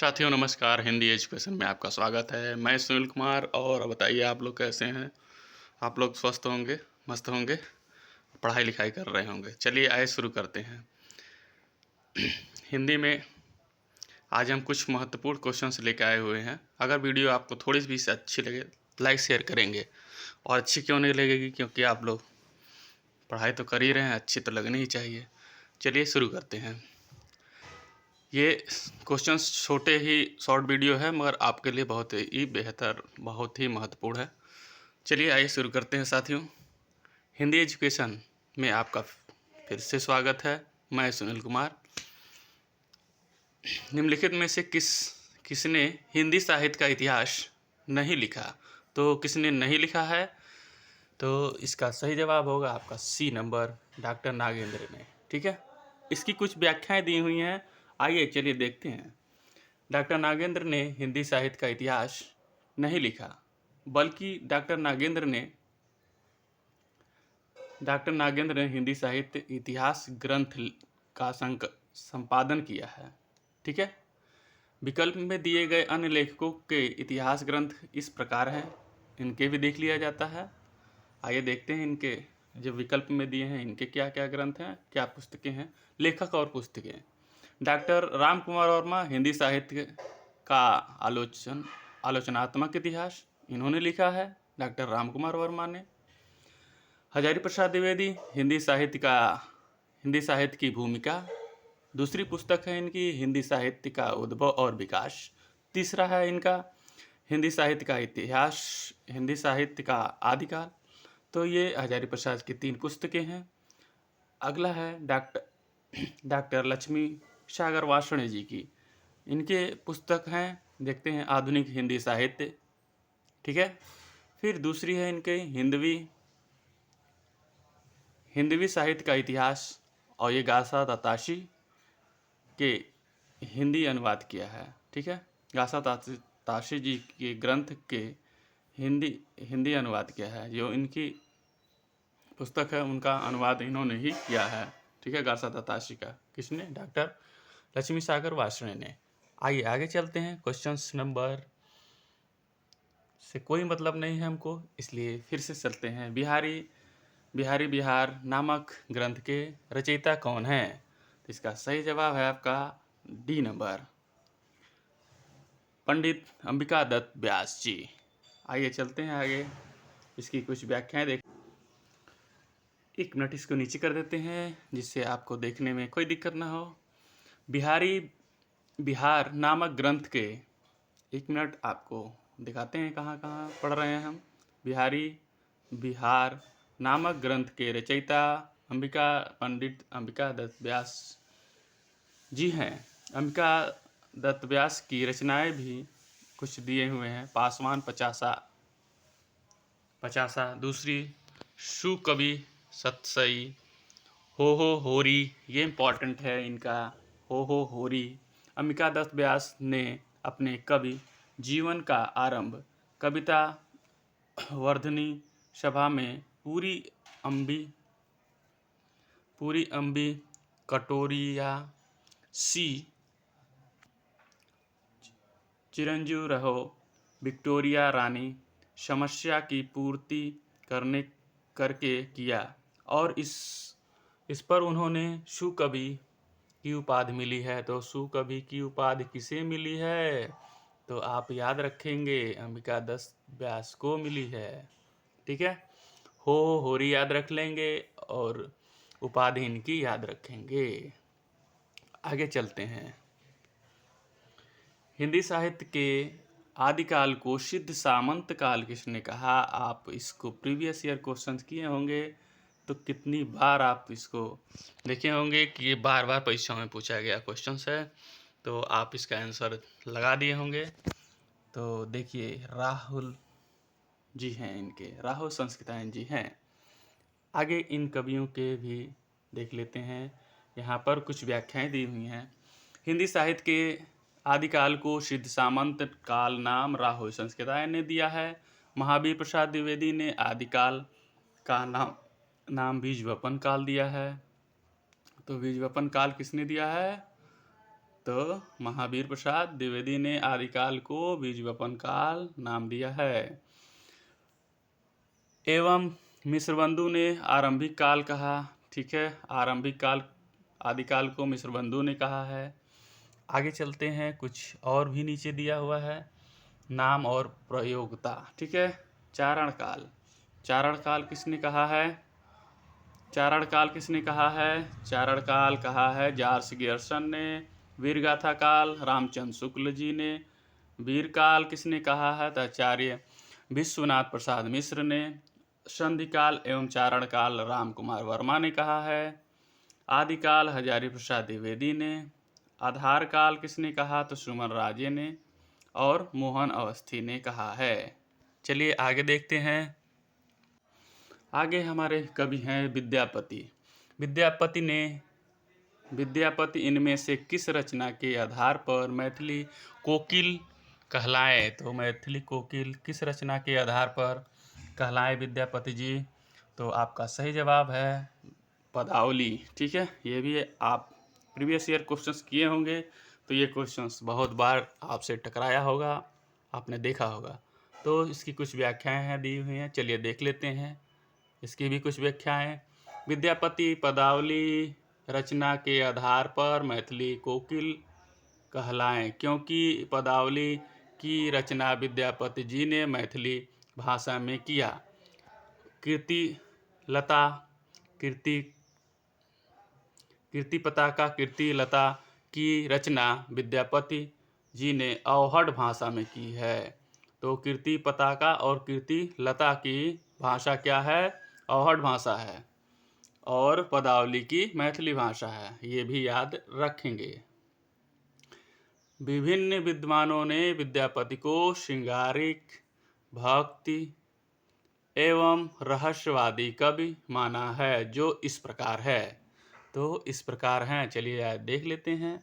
साथियों नमस्कार। हिंदी एजुकेशन में आपका स्वागत है। मैं सुनील कुमार। और बताइए आप लोग कैसे हैं? आप लोग स्वस्थ होंगे, मस्त होंगे, पढ़ाई लिखाई कर रहे होंगे। चलिए आइए शुरू करते हैं। हिंदी में आज हम कुछ महत्वपूर्ण क्वेश्चंस लेकर आए हुए हैं। अगर वीडियो आपको थोड़ी भी से अच्छी लगे लाइक शेयर करेंगे। और अच्छी क्यों नहीं लगेगी, क्योंकि आप लोग पढ़ाई तो कर ही रहे हैं, अच्छी तो लगनी ही चाहिए। चलिए शुरू करते हैं। ये क्वेश्चंस छोटे ही शॉर्ट वीडियो है, मगर आपके लिए बहुत ही बेहतर, बहुत ही महत्वपूर्ण है। चलिए आइए शुरू करते हैं साथियों। हिंदी एजुकेशन में आपका फिर से स्वागत है। मैं सुनील कुमार। निम्नलिखित में से किसने हिंदी साहित्य का इतिहास नहीं लिखा? तो किसने नहीं लिखा है? तो इसका सही जवाब होगा आपका सी नंबर, डॉक्टर नागेंद्र ने। ठीक है, इसकी कुछ व्याख्याएं दी हुई हैं। आइए चलिए देखते हैं। डॉक्टर नागेंद्र ने हिंदी साहित्य का इतिहास नहीं लिखा, बल्कि डॉक्टर नागेंद्र ने हिंदी साहित्य इतिहास ग्रंथ का संपादन किया है। ठीक है, विकल्प में दिए गए अन्य लेखकों के इतिहास ग्रंथ इस प्रकार हैं। इनके भी देख लिया जाता है। आइए देखते हैं इनके जो विकल्प में दिए हैं, इनके क्या क्या ग्रंथ हैं, क्या पुस्तकें हैं, लेखक और पुस्तकें। डॉक्टर राम कुमार वर्मा, हिंदी साहित्य का आलोचनात्मक इतिहास, इन्होंने लिखा है, डॉक्टर राम कुमार वर्मा ने। हजारी प्रसाद द्विवेदी, हिंदी साहित्य की भूमिका, दूसरी पुस्तक है इनकी हिंदी साहित्य का उद्भव और विकास। तीसरा है इनका हिंदी साहित्य का इतिहास, हिंदी साहित्य का आदिकाल। तो ये हजारी प्रसाद की 3 पुस्तकें हैं। अगला है डॉक्टर लक्ष्मी सागर वार्ष्णेय जी की, इनके पुस्तक हैं, देखते हैं, आधुनिक हिंदी साहित्य। ठीक है, फिर दूसरी है इनके हिंदवी साहित्य का इतिहास, और ये गासा ताताशी के हिंदी अनुवाद किया है। ठीक है, गासा ताताशी जी के ग्रंथ के हिंदी अनुवाद किया है। जो इनकी पुस्तक है उनका अनुवाद इन्होंने ही किया है। ठीक है, गासा ताताशी का किसने? डॉक्टर लक्ष्मी सागर वार्ष्णेय ने। आइए आगे चलते हैं। क्वेश्चंस नंबर से कोई मतलब नहीं है हमको, इसलिए फिर से चलते हैं। बिहार नामक ग्रंथ के रचयिता कौन है? तो इसका सही जवाब है आपका डी नंबर, पंडित अंबिका दत्त व्यास जी। आइए चलते हैं आगे, इसकी कुछ व्याख्याएं देख। 1 मिनट इसको नीचे कर देते हैं, जिससे आपको देखने में कोई दिक्कत ना हो। बिहार नामक ग्रंथ के 1 मिनट आपको दिखाते हैं कहाँ कहाँ पढ़ रहे हैं हम। बिहार नामक ग्रंथ के रचयिता पंडित अंबिका दत्त व्यास जी हैं। अंबिका दत्त व्यास की रचनाएं भी कुछ दिए हुए हैं। पासवान पचासा, दूसरी सुकवि सतसई, हो होरी, ये इम्पॉर्टेंट है इनका, हो होरी। अंबिका दत्त व्यास ने अपने कवि जीवन का आरंभ कविता वर्धनी सभा में पूरी अम्बी कटोरिया सी चिरंजीव रहो विक्टोरिया रानी समस्या की पूर्ति करके किया, और इस पर उन्होंने सुकवि की उपाधि मिली है। तो सुकवि की उपाधि किसे मिली है? तो आप याद रखेंगे, अंबिका दत्त व्यास को मिली है। ठीक है, हो होरी याद रख लेंगे और उपाधि इनकी याद रखेंगे। आगे चलते हैं। हिंदी साहित्य के आदिकाल को सिद्ध सामंत काल किसने कहा? आप इसको प्रीवियस ईयर क्वेश्चंस किए होंगे, तो कितनी बार आप इसको देखे होंगे कि ये बार बार परीक्षाओं में पूछा गया क्वेश्चंस है, तो आप इसका आंसर लगा दिए होंगे। तो देखिए, राहुल जी हैं, इनके राहुल संस्कृतायन जी हैं। आगे इन कवियों के भी देख लेते हैं। यहाँ पर कुछ व्याख्याएं दी हुई हैं। हिंदी साहित्य के आदिकाल को सिद्ध सामंत काल नाम राहुल संस्कृतायन ने दिया है। महावीर प्रसाद द्विवेदी ने आदिकाल का नाम बीजवपन काल दिया है। तो बीजवपन काल किसने दिया है? तो महावीर प्रसाद द्विवेदी ने आदिकाल को बीजवपन काल नाम दिया है। एवं मिश्रबंधु ने आरंभिक काल कहा। ठीक है, आरंभिक काल आदिकाल को मिश्रबंधु ने कहा है। आगे चलते हैं, कुछ और भी नीचे दिया हुआ है, नाम और प्रयोगता। ठीक है, चारण काल। चारण काल किसने कहा है? चारण काल किसने कहा है? चारण काल कहा है जार्स गियर्सन ने। वीरगाथा काल रामचंद्र शुक्ल जी ने। वीर काल किसने कहा है? तो आचार्य विश्वनाथ प्रसाद मिश्र ने। संधि काल एवं चारण काल राम कुमार वर्मा ने कहा है। आदिकाल हजारी प्रसाद द्विवेदी ने। आधार काल किसने कहा? तो सुमन राजे ने और मोहन अवस्थी ने कहा है। चलिए आगे देखते हैं। आगे हमारे कवि हैं विद्यापति। विद्यापति इनमें से किस रचना के आधार पर मैथिली कोकिल कहलाए? तो मैथिली कोकिल किस रचना के आधार पर कहलाए विद्यापति जी? तो आपका सही जवाब है पदावली। ठीक है, ये भी आप प्रीवियस ईयर क्वेश्चंस किए होंगे, तो ये क्वेश्चंस बहुत बार आपसे टकराया होगा, आपने देखा होगा। तो इसकी कुछ व्याख्याएं हैं दी हुई हैं, चलिए देख लेते हैं इसकी भी कुछ व्याख्याएं। विद्यापति पदावली रचना के आधार पर मैथिली कोकिल कहलाएं क्योंकि पदावली की रचना विद्यापति जी ने मैथिली भाषा में किया। कीर्ति पताका कीर्ति लता की रचना विद्यापति जी ने अवहड़ भाषा में की है। तो कीर्ति पताका और कीर्ति लता की भाषा क्या है? अवहड़ भाषा है, और पदावली की मैथिली भाषा है, ये भी याद रखेंगे। विभिन्न विद्वानों ने विद्यापति को श्रृंगारिक, भक्ति एवं रहस्यवादी कवि माना है, जो इस प्रकार है। तो इस प्रकार हैं, चलिए देख लेते हैं।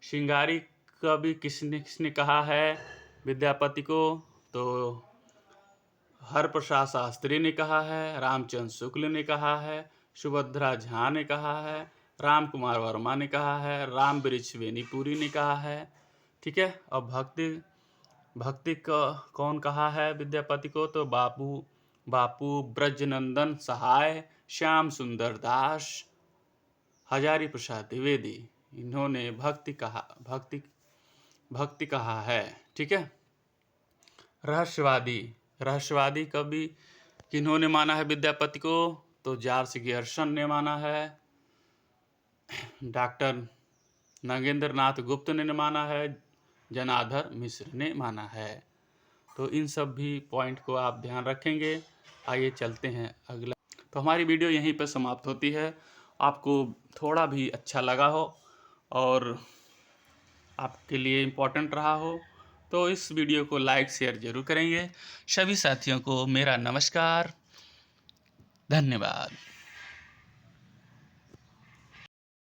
श्रृंगारिक कवि किसने कहा है विद्यापति को? तो हरप्रसाद शास्त्री ने कहा है, रामचंद्र शुक्ल ने कहा है, सुभद्रा झा ने कहा है, राम कुमार वर्मा ने कहा है, राम वृक्ष बेनीपुरी ने कहा है। ठीक है, अब भक्ति का कौन कहा है विद्यापति को? तो बापू ब्रजनंदन सहाय, श्याम सुंदर दास, हजारी प्रसाद द्विवेदी, इन्होंने भक्ति कहा है। ठीक है, रहस्यवादी कवि किन्होंने माना है विद्यापति को? तो जार्स गियर्सन ने माना है, डॉक्टर नागेंद्र नाथ गुप्त ने माना है, जनार्दन मिश्र ने माना है। तो इन सब भी पॉइंट को आप ध्यान रखेंगे। आइए चलते हैं अगला। तो हमारी वीडियो यहीं पर समाप्त होती है। आपको थोड़ा भी अच्छा लगा हो और आपके लिए इम्पोर्टेंट रहा हो तो इस वीडियो को लाइक शेयर जरूर करेंगे। सभी साथियों को मेरा नमस्कार, धन्यवाद।